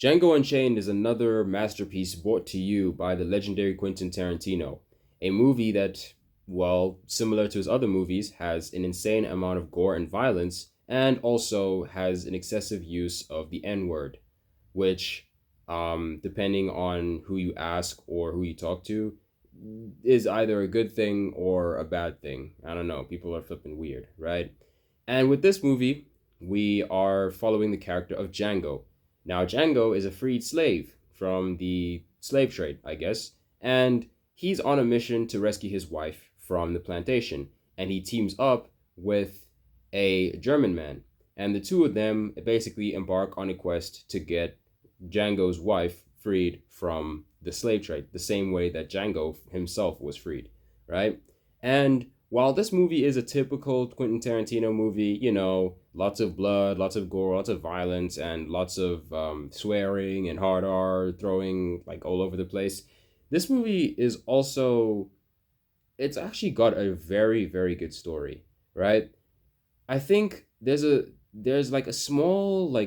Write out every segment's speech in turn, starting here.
Django Unchained is another masterpiece brought to you by the legendary Quentin Tarantino, a movie that, well, similar to his other movies, has an insane amount of gore and violence, and also has an excessive use of the N word, which, depending on who you ask or who you talk to, is either a good thing or a bad thing. I don't know. People are flipping weird, right? And with this movie, we are following the character of Django. Now, Django is a freed slave from the slave trade, I guess, and he's on a mission to rescue his wife from the plantation. And he teams up with a German man. And the two of them basically embark on a quest to get Django's wife freed from the slave trade, the same way that Django himself was freed, right? And while this movie is a typical Quentin Tarantino movie, lots of blood, lots of gore, lots of violence, and lots of swearing and hard R throwing like all over the place, this movie is also, it's actually got a very, very good story, right? I think there's like a small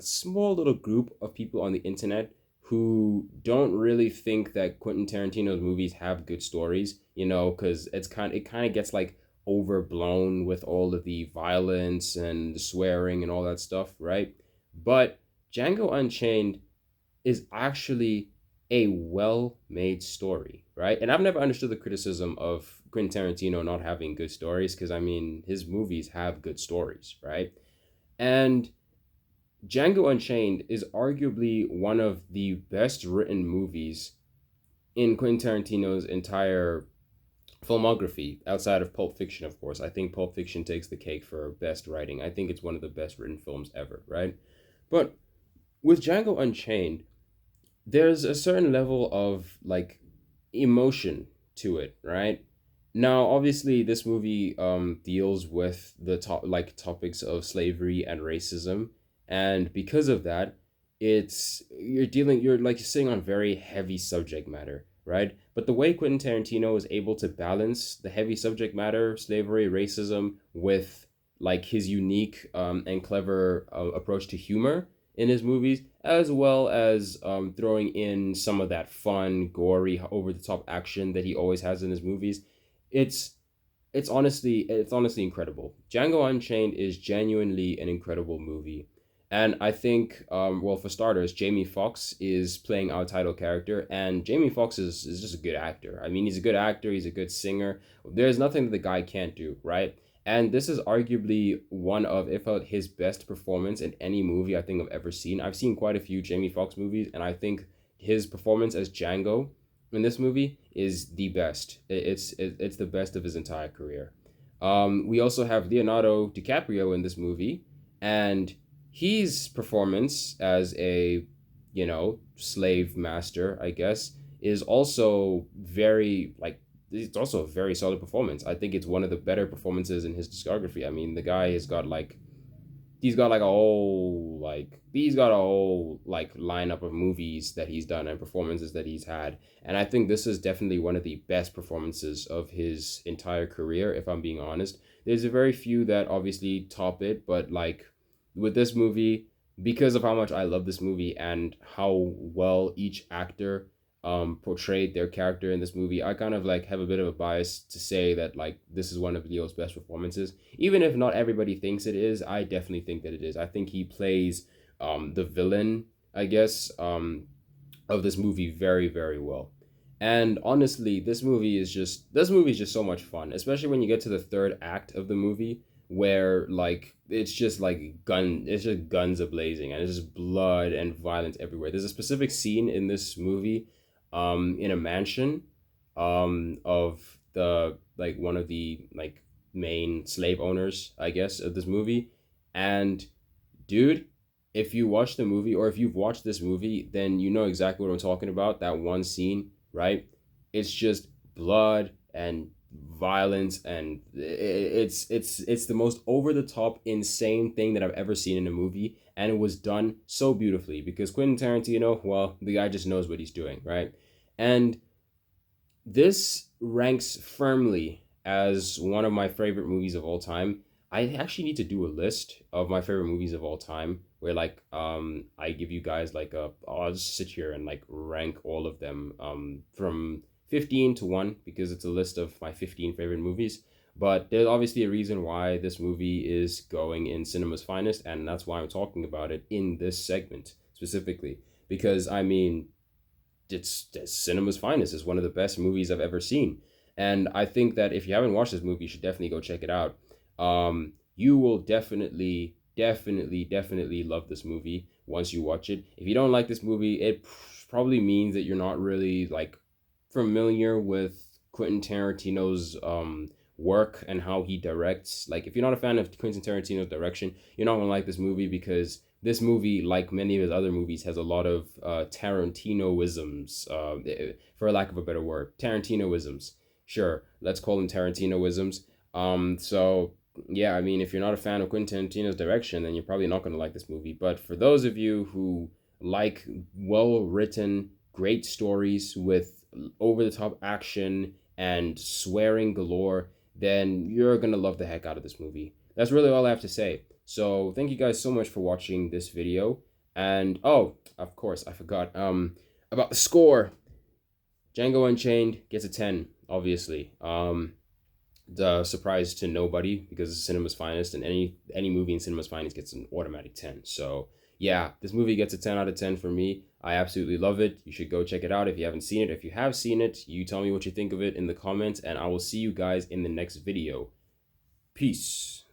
small little group of people on the internet who don't really think that Quentin Tarantino's movies have good stories, because it kind of gets like overblown with all of the violence and the swearing and all that stuff, right? But Django Unchained is actually a well-made story, right? And I've never understood the criticism of Quentin Tarantino not having good stories because I mean his movies have good stories, right? And Django Unchained is arguably one of the best written movies in Quentin Tarantino's entire filmography, outside of Pulp Fiction, of course. I think Pulp Fiction takes the cake for best writing. I think it's one of the best written films ever, right? But with Django Unchained, there's a certain level of like emotion to it, right? Now, obviously, this movie deals with the topics of slavery and racism, and because of that, you're like sitting on very heavy subject matter, right? But the way Quentin Tarantino is able to balance the heavy subject matter, slavery, racism, with like his unique and clever approach to humor in his movies, as well as throwing in some of that fun, gory, over the top action that he always has in his movies. It's it's honestly incredible. Django Unchained is genuinely an incredible movie. And I think, well, for starters, Jamie Foxx is playing our title character, and Jamie Foxx is just a good actor. I mean, he's a good actor, he's a good singer. There's nothing that the guy can't do, right? And this is arguably one of, if not his best performance in any movie I think I've ever seen. I've seen quite a few Jamie Foxx movies, and I think his performance as Django in this movie is the best. It's the best of his entire career. We also have Leonardo DiCaprio in this movie, and his performance as a slave master, I guess, is also very like it's also a very solid performance. I think it's one of the better performances in his discography. I mean, the guy has got like he's got a whole like lineup of movies that he's done and performances that he's had, and I think this is definitely one of the best performances of his entire career, if I'm being honest. There's a very few that obviously top it, but like with this movie, because of how much I love this movie and how well each actor portrayed their character in this movie, I kind of like have a bit of a bias to say that like this is one of Leo's best performances. Even if not everybody thinks it is, I definitely think that it is. I think he plays the villain, I guess, of this movie very, very well. And honestly, this movie is just so much fun, especially when you get to the third act of the movie where like it's just guns a blazing and it's just blood and violence everywhere. There's a specific scene in this movie in a mansion of the like one of the like main slave owners, I guess, of this movie. And dude, if you watch the movie or if you've watched this movie, then you know exactly what I'm talking about. That one scene, right? It's just blood and violence, and it's the most over the top insane thing that I've ever seen in a movie, and it was done so beautifully because Quentin Tarantino, well, the guy just knows what he's doing, right? And this ranks firmly as one of my favorite movies of all time. I actually need to do a list of my favorite movies of all time where like I give you guys like I'll just sit here and like rank all of them from 15 to 1 because it's a list of my 15 favorite movies. But there's obviously a reason why this movie is going in cinema's finest, and that's why I'm talking about it in this segment specifically. Because I mean, it's cinema's finest. It's one of the best movies I've ever seen, and I think that if you haven't watched this movie, you should definitely go check it out. You will definitely love this movie once you watch it. If you don't like this movie, it probably means that you're not really like familiar with Quentin Tarantino's work and how he directs. Like, if you're not a fan of Quentin Tarantino's direction, you're not gonna like this movie because this movie, like many of his other movies, has a lot of Tarantinoisms, for lack of a better word. Tarantinoisms. Sure, let's call them Tarantinoisms. So yeah, I mean, if you're not a fan of Quentin Tarantino's direction, then you're probably not going to like this movie. But for those of you who like well written, great stories with over the top action and swearing galore, then you're going to love the heck out of this movie. That's really all I have to say. So thank you guys so much for watching this video. And oh, of course, I forgot about the score. Django Unchained gets a 10, obviously. The surprise to nobody because it's cinema's finest, and any movie in cinema's finest gets an automatic 10. So yeah, this movie gets a 10 out of 10 for me. I absolutely love it. You should go check it out if you haven't seen it. If you have seen it, you tell me what you think of it in the comments, and I will see you guys in the next video. Peace.